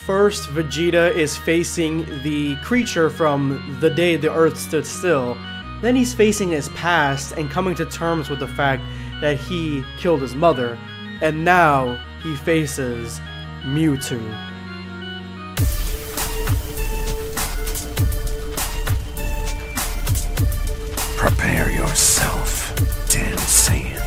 First, Vegeta is facing the creature from the day the Earth stood still. Then he's facing his past and coming to terms with the fact that he killed his mother. And now he faces Mewtwo. Prepare yourself, Dan Saiyan.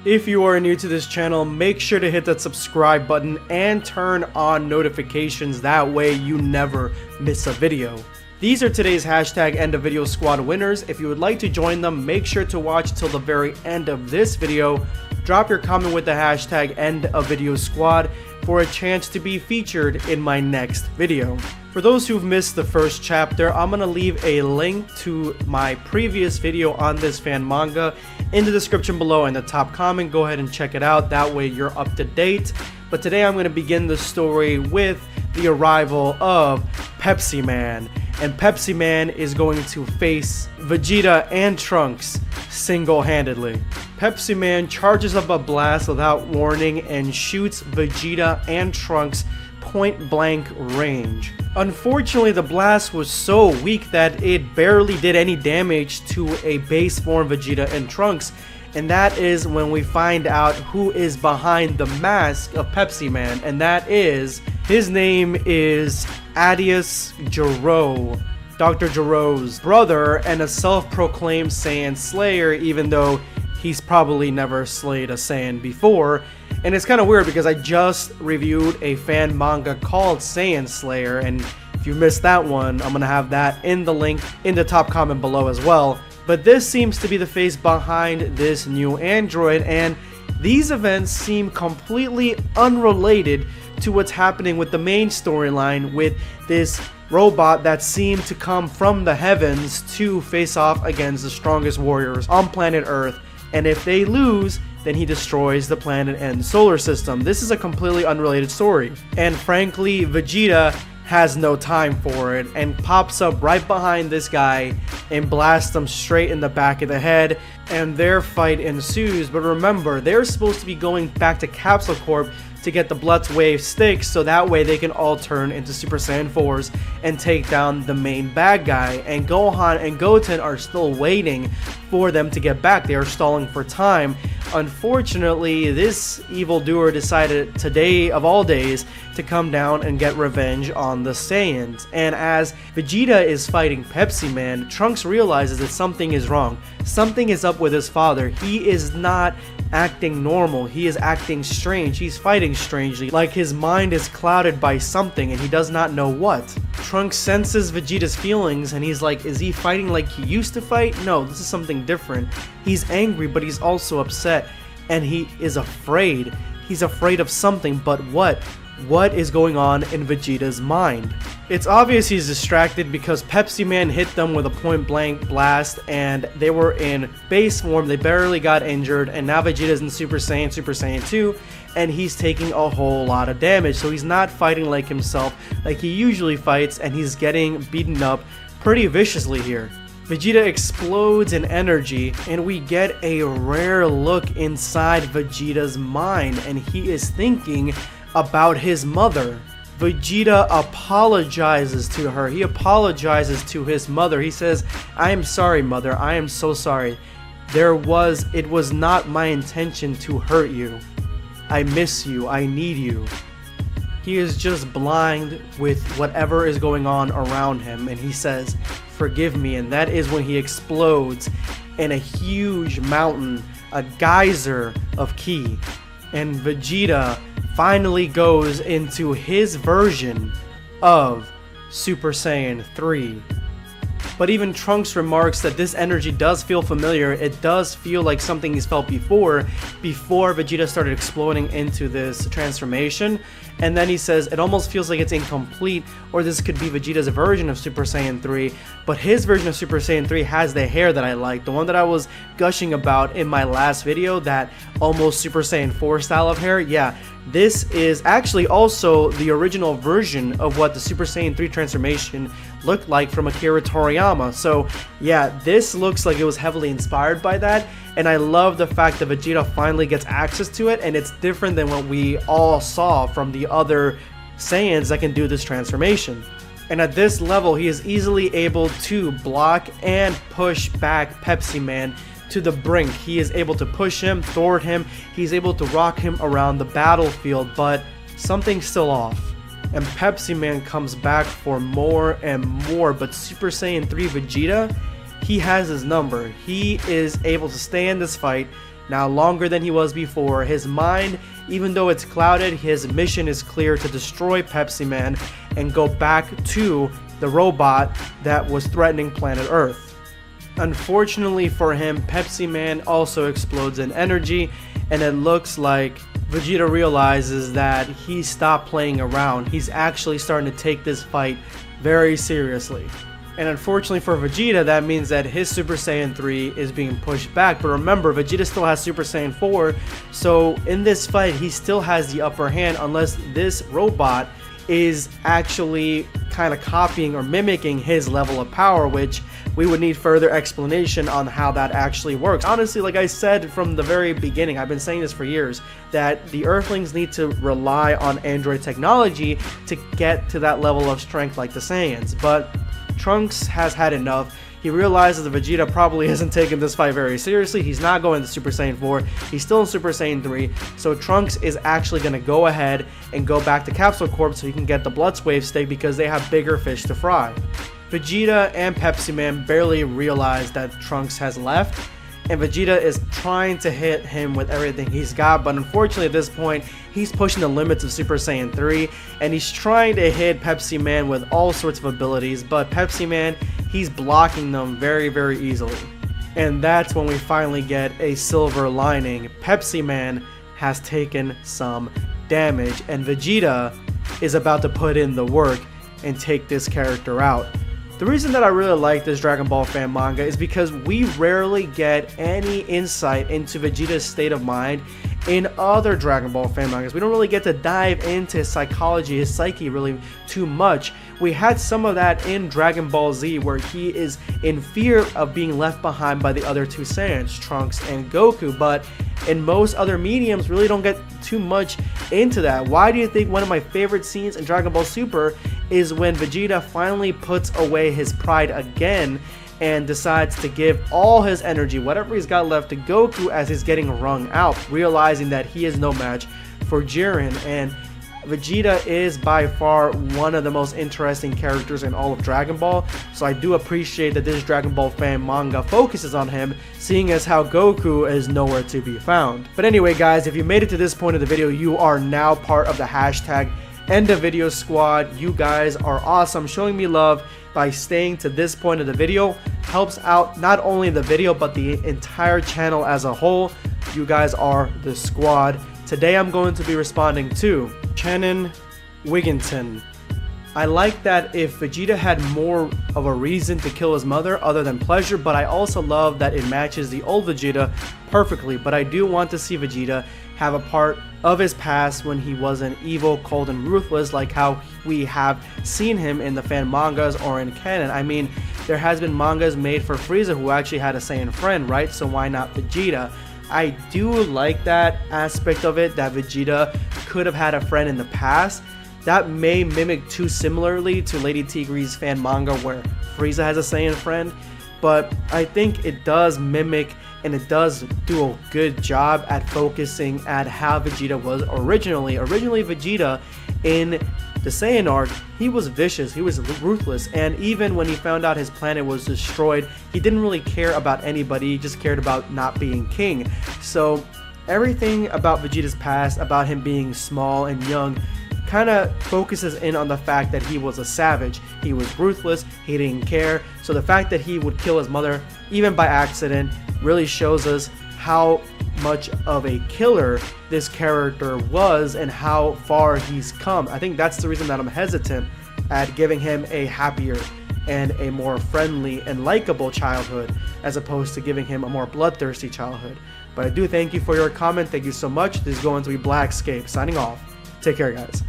If you are new to this channel, make sure to hit that subscribe button and turn on notifications. That way you never miss a video. These are today's hashtag end of video squad winners. If you would like to join them, make sure to watch till the very end of this video. Drop your comment with the hashtag end of video squad for a chance to be featured in my next video. For those who've missed the first chapter, I'm gonna leave a link to my previous video on this fan manga in the description below in the top comment. Go ahead and check it out, that way you're up to date. But today I'm gonna begin the story with the arrival of Pepsi Man. And Pepsi Man is going to face Vegeta and Trunks single-handedly. Pepsi Man charges up a blast without warning and shoots Vegeta and Trunks point-blank range. Unfortunately, the blast was so weak that it barely did any damage to a base form Vegeta and Trunks, and that is when we find out who is behind the mask of Pepsi Man, and that is, his name is Adius Gero, Dr. Gero's brother and a self-proclaimed Saiyan Slayer, even though he's probably never slayed a Saiyan before. And it's kind of weird because I just reviewed a fan manga called Saiyan Slayer, and if you missed that one, I'm gonna have that in the link in the top comment below as well. But this seems to be the face behind this new android, and these events seem completely unrelated to what's happening with the main storyline with this robot that seemed to come from the heavens to face off against the strongest warriors on planet Earth. And if they lose, then he destroys the planet and solar system. This is a completely unrelated story. And frankly, Vegeta has no time for it and pops up right behind this guy and blasts him straight in the back of the head, and their fight ensues. But remember, they're supposed to be going back to Capsule Corp to get the Blitz Wave sticks so that way they can all turn into Super Saiyan 4s and take down the main bad guy. And Gohan and Goten are still waiting for them to get back. They are stalling for time. Unfortunately, this evildoer decided today of all days to come down and get revenge on the Saiyans. And as Vegeta is fighting Pepsi Man, Trunks realizes that something is wrong. Something is up with his father. He is not acting normal. He is acting strange. He's fighting strangely, like his mind is clouded by something and he does not know what. Trunks senses Vegeta's feelings and he's like, is he fighting like he used to fight? No, this is something different. He's angry, but he's also upset, and he is afraid. He's afraid of something, but what? What is going on in Vegeta's mind? It's obvious he's distracted because Pepsi Man hit them with a point-blank blast and they were in base form. They barely got injured, and now Vegeta's in Super Saiyan 2, and he's taking a whole lot of damage. So he's not fighting like himself like he usually fights, and he's getting beaten up pretty viciously here. Vegeta explodes in energy, and we get a rare look inside Vegeta's mind, and he is thinking about his mother. Vegeta apologizes to her. He apologizes to his mother. He says, I am sorry, mother. I am so sorry. It was not my intention to hurt you. I miss you. I need you. He is just blind with whatever is going on around him, and he says, forgive me. And that is when he explodes in a huge mountain, a geyser of ki. And Vegeta finally goes into his version of Super Saiyan 3. But even Trunks remarks that this energy does feel familiar. It does feel like something he's felt before Vegeta started exploding into this transformation. And then he says it almost feels like it's incomplete, or this could be Vegeta's version of Super Saiyan 3. But his version of Super Saiyan 3 has the hair that I like, the one that I was gushing about in my last video, that almost Super Saiyan 4 style of hair. Yeah, this is actually also the original version of what the Super Saiyan 3 transformation looked like from Akira Toriyama. So yeah, this looks like it was heavily inspired by that, and I love the fact that Vegeta finally gets access to it, and it's different than what we all saw from the other Saiyans that can do this transformation. And at this level, he is easily able to block and push back Pepsi Man to the brink. He is able to push him, thwart him, he's able to rock him around the battlefield, but something's still off. And Pepsi Man comes back for more and more, but Super Saiyan 3 Vegeta, he has his number. He is able to stay in this fight now longer than he was before. His mind, even though it's clouded, his mission is clear to destroy Pepsi Man and go back to the robot that was threatening planet Earth. Unfortunately for him, Pepsi Man also explodes in energy, and it looks like Vegeta realizes that he stopped playing around. He's actually starting to take this fight very seriously. And unfortunately for Vegeta, that means that his Super Saiyan 3 is being pushed back. But remember, Vegeta still has Super Saiyan 4, so in this fight, he still has the upper hand unless this robot is actually kind of copying or mimicking his level of power, which we would need further explanation on how that actually works. Honestly, like I said from the very beginning, I've been saying this for years, that the Earthlings need to rely on android technology to get to that level of strength like the Saiyans. But Trunks has had enough. He realizes that Vegeta probably isn't taking this fight very seriously. He's not going to Super Saiyan 4. He's still in Super Saiyan 3. So Trunks is actually going to go ahead and go back to Capsule Corp so he can get the Blood Wave Stick because they have bigger fish to fry. Vegeta and Pepsi Man barely realize that Trunks has left, and Vegeta is trying to hit him with everything he's got, but unfortunately at this point he's pushing the limits of Super Saiyan 3, and he's trying to hit Pepsi Man with all sorts of abilities, but Pepsi Man, he's blocking them very, very easily. And that's when we finally get a silver lining. Pepsi Man has taken some damage, and Vegeta is about to put in the work and take this character out. The reason that I really like this Dragon Ball fan manga is because we rarely get any insight into Vegeta's state of mind in other Dragon Ball fan mangas. We don't really get to dive into his psychology, his psyche really too much. We had some of that in Dragon Ball Z, where he is in fear of being left behind by the other two Saiyans, Trunks and Goku, but in most other mediums really don't get too much into that. Why do you think one of my favorite scenes in Dragon Ball Super is when Vegeta finally puts away his pride again and decides to give all his energy, whatever he's got left, to Goku as he's getting wrung out, realizing that he is no match for Jiren. And Vegeta is by far one of the most interesting characters in all of Dragon Ball, so I do appreciate that this Dragon Ball fan manga focuses on him, seeing as how Goku is nowhere to be found. But anyway guys, if you made it to this point of the video, you are now part of the hashtag End of Video Squad. You guys are awesome. Showing me love by staying to this point of the video helps out not only the video but the entire channel as a whole. You guys are the squad. Today I'm going to be responding to Shannon Wigginton. I like that if Vegeta had more of a reason to kill his mother other than pleasure, but I also love that it matches the old Vegeta perfectly. But I do want to see Vegeta have a part of his past when he wasn't evil, cold, and ruthless like how we have seen him in the fan mangas or in canon. I mean, there has been mangas made for Frieza who actually had a Saiyan friend, right? So why not Vegeta? I do like that aspect of it, that Vegeta could have had a friend in the past. That may mimic too similarly to Lady Tigre's fan manga where Frieza has a Saiyan friend, but I think it does mimic and it does do a good job at focusing at how Vegeta was originally. Originally Vegeta in the Saiyan arc, he was vicious, he was ruthless, and even when he found out his planet was destroyed, he didn't really care about anybody, he just cared about not being king. So everything about Vegeta's past, about him being small and young, kind of focuses in on the fact that he was a savage. He was ruthless, he didn't care. So the fact that he would kill his mother, even by accident, really shows us how much of a killer this character was and how far he's come. I think that's the reason that I'm hesitant at giving him a happier and a more friendly and likable childhood as opposed to giving him a more bloodthirsty childhood. But I do thank you for your comment. Thank you so much. This is going to be BlackScape signing off. Take care, guys.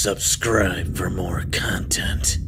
Subscribe for more content.